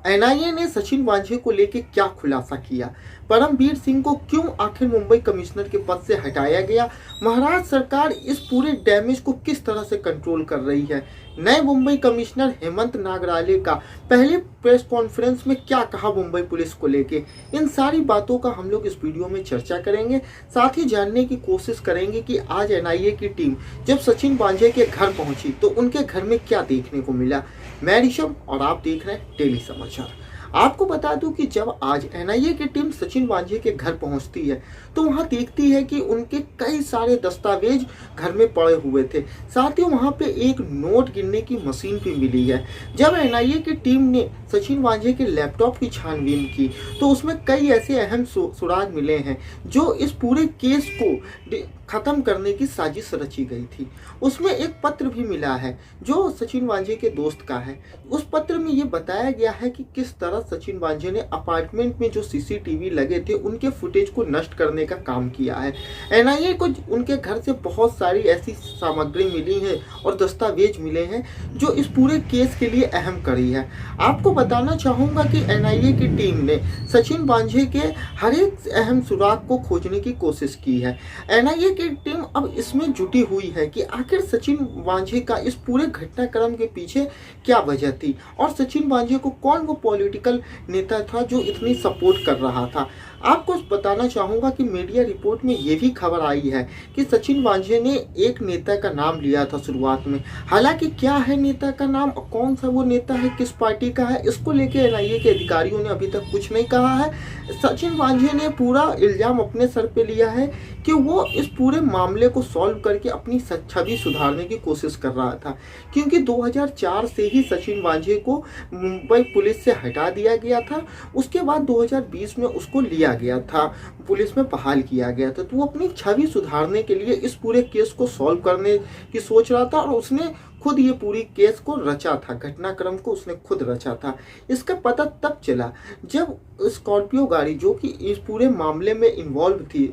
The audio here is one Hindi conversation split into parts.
एनआईए ने सचिन वांझे को लेकर क्या खुलासा किया, परमवीर सिंह को क्यों आखिर मुंबई कमिश्नर के पद से हटाया गया, महाराष्ट्र सरकार इस पूरे डैमेज को किस तरह से कंट्रोल कर रही है, नए मुंबई कमिश्नर हेमंत नागराले का पहले प्रेस कॉन्फ्रेंस में क्या कहा मुंबई पुलिस को लेके, इन सारी बातों का हम लोग इस वीडियो में चर्चा करेंगे। साथ ही जानने की कोशिश करेंगे कि आज एनआईए की टीम जब सचिन वांझे के घर पहुंची तो उनके घर में क्या देखने को मिला। मैं ऋषभ और आप देख रहे हैं डेली समाचार। आपको बता दूं कि जब आज एनआईए की टीम सचिन वांझे के घर पहुंचती है तो वहां देखती है कि उनके कई सारे दस्तावेज घर में पड़े हुए थे, साथ ही वहां पे एक नोट गिनने की मशीन भी मिली है। जब एनआईए की टीम ने सचिन वांझे के लैपटॉप की छानबीन की तो उसमें कई ऐसे अहम सुराग मिले हैं जो इस पूरे केस को खत्म करने की साजिश रची गई थी। उसमें एक पत्र भी मिला है जो सचिन वांझे के दोस्त का है। उस पत्र में ये बताया गया है कि किस तरह सचिन वांझे ने अपार्टमेंट में जो सीसीटीवी लगे थे उनके फुटेज को नष्ट करने का काम किया है। एनआईए को उनके घर से बहुत सारी ऐसी सामग्री मिली है और दस्तावेज मिले हैं जो इस पूरे केस के लिए अहम कड़ी है। आपको बताना चाहूँगा कि एनआईए की टीम ने सचिन वांझे के हर एक अहम सुराग को खोजने की कोशिश की है। एनआईए की टीम अब इसमें जुटी हुई है कि आखिर सचिन वांझे का इस पूरे घटनाक्रम के पीछे क्या वजह थी और सचिन वांझे को कौन वो पॉलिटिकल नेता था जो इतनी सपोर्ट कर रहा था। आपको बताना चाहूँगा कि मीडिया रिपोर्ट में ये भी खबर आई है कि सचिन वांझे ने एक नेता का नाम लिया था शुरुआत में। हालांकि क्या है नेता का नाम और कौन सा वो नेता है, किस पार्टी का है, इसको लेके एनआईए के अधिकारियों ने अभी तक कुछ नहीं कहा है। सचिन वांझे ने पूरा इल्जाम अपने सर पे लिया है कि वो इस पूरे मामले को सॉल्व करके अपनी छवि सुधारने की कोशिश कर रहा था, क्योंकि 2004 से ही सचिन वांझे को मुंबई पुलिस से हटा दिया गया था। उसके बाद 2020 में उसको लिया गया था, पुलिस में बहाल किया गया था। तो वो अपनी छवि सुधारने के लिए इस पूरे केस को सॉल्व करने की सोच रहा था और उसने खुद ये पूरी केस को रचा था, घटनाक्रम को उसने खुद रचा था। इसका पता तब चला जब स्कॉर्पियो गाड़ी जो कि इस पूरे मामले में इन्वॉल्व थी,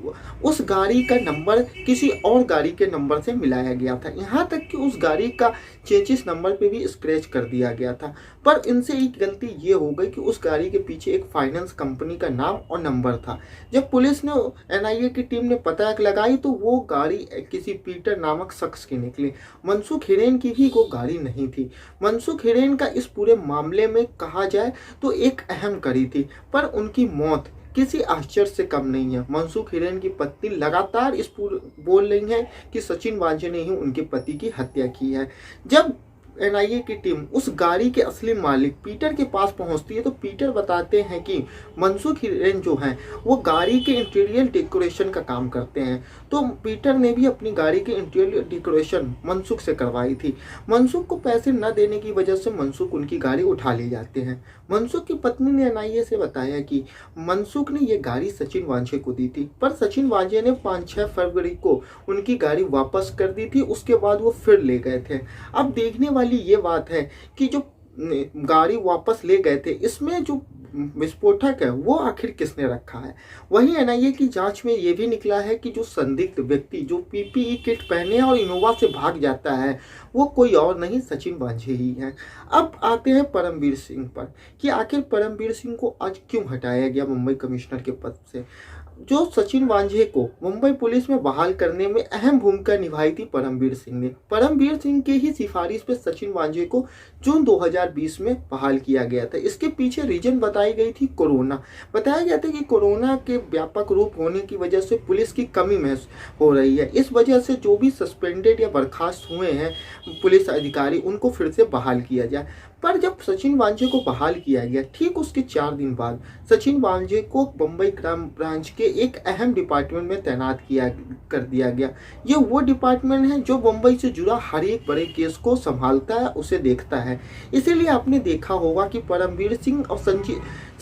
उस गाड़ी का नंबर किसी और गाड़ी के नंबर से मिलाया गया था। यहाँ तक कि उस गाड़ी का चेचिस नंबर पे भी स्क्रैच कर दिया गया था। पर इनसे एक गलती ये हो गई कि उस गाड़ी के पीछे एक फाइनेंस कंपनी का नाम और नंबर था। जब पुलिस ने एनआईए की टीम ने पता लगाई तो वो गाड़ी किसी पीटर नामक शख्स की निकली। मनसुख हिरेन की भी वो गाड़ी नहीं थी। मनसुख हिरेन का इस पूरे मामले में कहा जाए तो एक अहम कड़ी थी, पर उनकी मौत किसी आश्चर्य से कम नहीं है। मनसुख हिरेन की पत्नी लगातार इस पूरे बोल रही है कि सचिन वांझे ने ही उनके पति की हत्या की है। जब एनआईए की टीम उस गाड़ी के असली मालिक पीटर के पास पहुंचती है तो पीटर बताते हैं कि मनसुख हिरेन जो हैं वो गाड़ी के इंटीरियर डेकोरेशन का काम करते हैं। तो पीटर ने भी अपनी गाड़ी के इंटीरियर डेकोरेशन मनसुख से करवाई थी। मनसुख को पैसे न देने की वजह से मनसुख उनकी गाड़ी उठा ले जाते हैं। मनसुख की पत्नी ने एनआईए से बताया कि मनसुख ने ये गाड़ी सचिन वांझे को दी थी, पर सचिन वांझे ने 5-6 फरवरी को उनकी गाड़ी वापस कर दी थी। उसके बाद वो फिर ले गए थे। अब देखने वाली ये बात है कि जो गाड़ी वापस ले गए थे इसमें जो विस्फोटक है वो आखिर किसने रखा है। वहीं एनआईए की जांच में ये भी निकला है कि जो संदिग्ध व्यक्ति जो पीपीई किट पहने और इनोवा से भाग जाता है वो कोई और नहीं सचिन वांझे ही है। अब आते हैं परमवीर सिंह पर कि आखिर परमवीर सिंह को आज क्यों हटाया गया मुंबई कमिश्नर के पद से। जो सचिन वांझे को मुंबई पुलिस में बहाल करने में अहम भूमिका निभाई थी परमवीर सिंह ने। परमवीर सिंह के ही सिफारिश पे सचिन वांझे को जून 2020 में बहाल किया गया था। इसके पीछे रीजन बताई गई थी कोरोना। बताया गया था कि कोरोना के व्यापक रूप होने की वजह से पुलिस की कमी महसूस हो रही है। इस वजह से जो भी सस्पेंडेड या बर्खास्त हुए हैं पुलिस अधिकारी उनको फिर से बहाल किया जाए। पर जब सचिन वांझे को बहाल किया गया ठीक उसके 4 दिन बाद सचिन वांझे को मुंबई क्राइम ब्रांच के एक अहम डिपार्टमेंट में तैनात कर दिया गया। ये वो डिपार्टमेंट है जो मुंबई से जुड़ा हर एक बड़े केस को संभालता है, उसे देखता है। इसीलिए आपने देखा होगा कि परमवीर सिंह और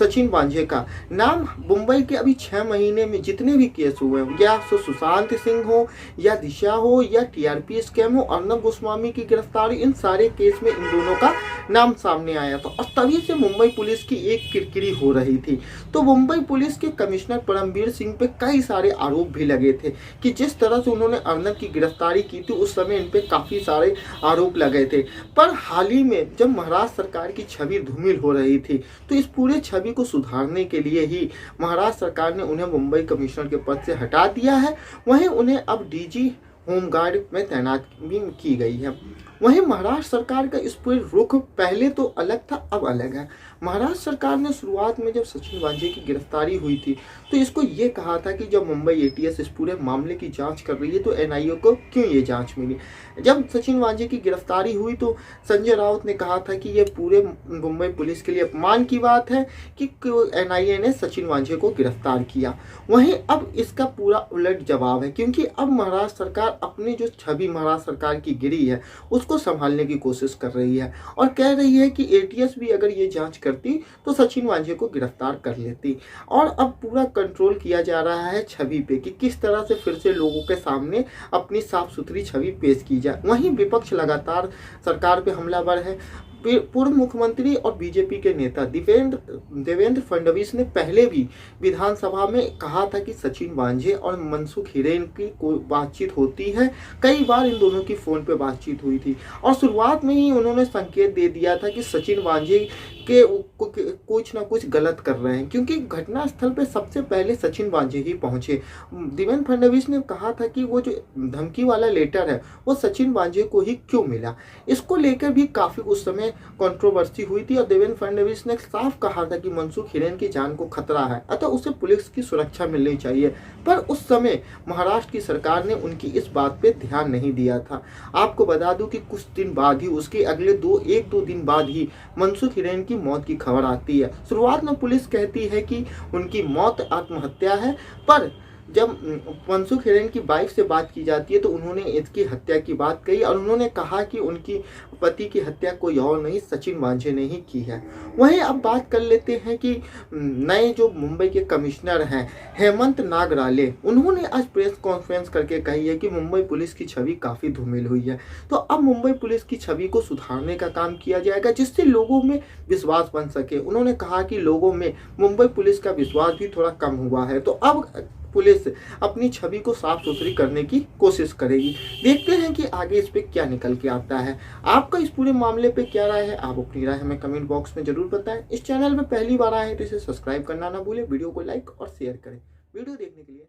सचिन वांझे का नाम मुंबई के अभी 6 महीने में जितने भी केस हुए हैं, या तो सुशांत सिंह हो या दिशा हो या टीआरपी स्कैम हो, अर्नब गोस्वामी की गिरफ्तारी, इन सारे केस में इन दोनों का नाम सामने आया था और तभी से मुंबई पुलिस की एक किरकिरी हो रही थी। तो मुंबई पुलिस के कमिश्नर परमबीर सिंह पे कई सारे आरोप भी लगे थे कि जिस तरह से उन्होंने अर्नब की गिरफ्तारी की थी उस समय इन पे काफ़ी सारे आरोप लगे थे। पर हाल ही में जब महाराष्ट्र सरकार की छवि धूमिल हो रही थी तो इस पूरे छवि को सुधारने के लिए ही महाराष्ट्र सरकार ने उन्हें मुंबई कमिश्नर के पद से हटा दिया है। वहीं उन्हें अब डीजी होमगार्ड में तैनात भी की गई है। वहीं महाराष्ट्र सरकार का इस पूरे रुख पहले तो अलग था, अब अलग है। महाराष्ट्र सरकार ने शुरुआत में जब सचिन वांझे की गिरफ्तारी हुई थी तो इसको ये कहा था कि जब मुंबई एटीएस इस पूरे मामले की जांच कर रही है तो एनआईए को क्यों ये जांच मिली। जब सचिन वांझे की गिरफ्तारी हुई तो संजय राउत ने कहा था कि ये पूरे मुंबई पुलिस के लिए अपमान की बात है कि एनआईए ने सचिन वांझे को गिरफ्तार किया। वहीं अब इसका पूरा उलट जवाब है, क्योंकि अब महाराष्ट्र सरकार अपनी जो छवि महाराष्ट्र सरकार की गिरी है उसको संभालने की कोशिश कर रही है और कह रही है कि एटीएस भी अगर ये जांच करती तो सचिन वांझे को गिरफ्तार कर लेती। और अब पूरा कंट्रोल किया जा रहा है छवि पे कि किस तरह से फिर से लोगों के सामने अपनी साफ सुथरी छवि पेश की जाए। वहीं विपक्ष लगातार सरकार पे हमलावर है। पूर्व मुख्यमंत्री और बीजेपी के नेता देवेंद्र फडणवीस ने पहले भी विधानसभा में कहा था कि सचिन वांझे और मनसुख हिरेन की कोई बातचीत होती है। कई बार इन दोनों की फोन पे बातचीत हुई थी और शुरुआत में ही उन्होंने संकेत दे दिया था कि सचिन वांझे के कुछ ना कुछ गलत कर रहे हैं, क्योंकि घटनास्थल पे सबसे पहले सचिन वांझे ही पहुंचे। देवेंद्र फडणवीस ने कहा था कि वो जो धमकी वाला लेटर है वो सचिन वांझे को ही क्यों मिला। इसको लेकर भी काफी उस समय कंट्रोवर्सी हुई थी और देवेंद्र फडणवीस ने साफ कहा था कि मनसुख हिरेन की जान को खतरा है, अतः उसे पुलिस की सुरक्षा मिलनी चाहिए। पर उस समय महाराष्ट्र की सरकार ने उनकी इस बात पे ध्यान नहीं दिया था। आपको बता दूं कि कुछ दिन बाद ही, उसके अगले एक दो दिन बाद ही मनसुख हिरेन की मौत की खबर आती है। शुरुआत में पुलिस कहती है कि उनकी मौत आत्महत्या है, पर जब मनसुख हिरेन की वाइफ से बात की जाती है तो उन्होंने इसकी हत्या की बात कही और उन्होंने कहा कि उनकी पति की हत्या कोई और नहीं सचिन वांझे ने ही की है। वहीं अब बात कर लेते हैं कि नए जो मुंबई के कमिश्नर हैं हेमंत नागराले, उन्होंने आज प्रेस कॉन्फ्रेंस करके कही है कि मुंबई पुलिस की छवि काफ़ी धूमिल हुई है। तो अब मुंबई पुलिस की छवि को सुधारने का काम किया जाएगा जिससे लोगों में विश्वास बन सके। उन्होंने कहा कि लोगों में मुंबई पुलिस का विश्वास भी थोड़ा कम हुआ है, तो अब पुलिस अपनी छवि को साफ सुथरी करने की कोशिश करेगी। देखते हैं कि आगे इस पे क्या निकल के आता है। आपका इस पूरे मामले पे क्या राय है, आप अपनी राय हमें कमेंट बॉक्स में जरूर बताएं। इस चैनल में पहली बार आए हैं तो इसे सब्सक्राइब करना ना भूलें, वीडियो को लाइक और शेयर करें। वीडियो देखने के लिए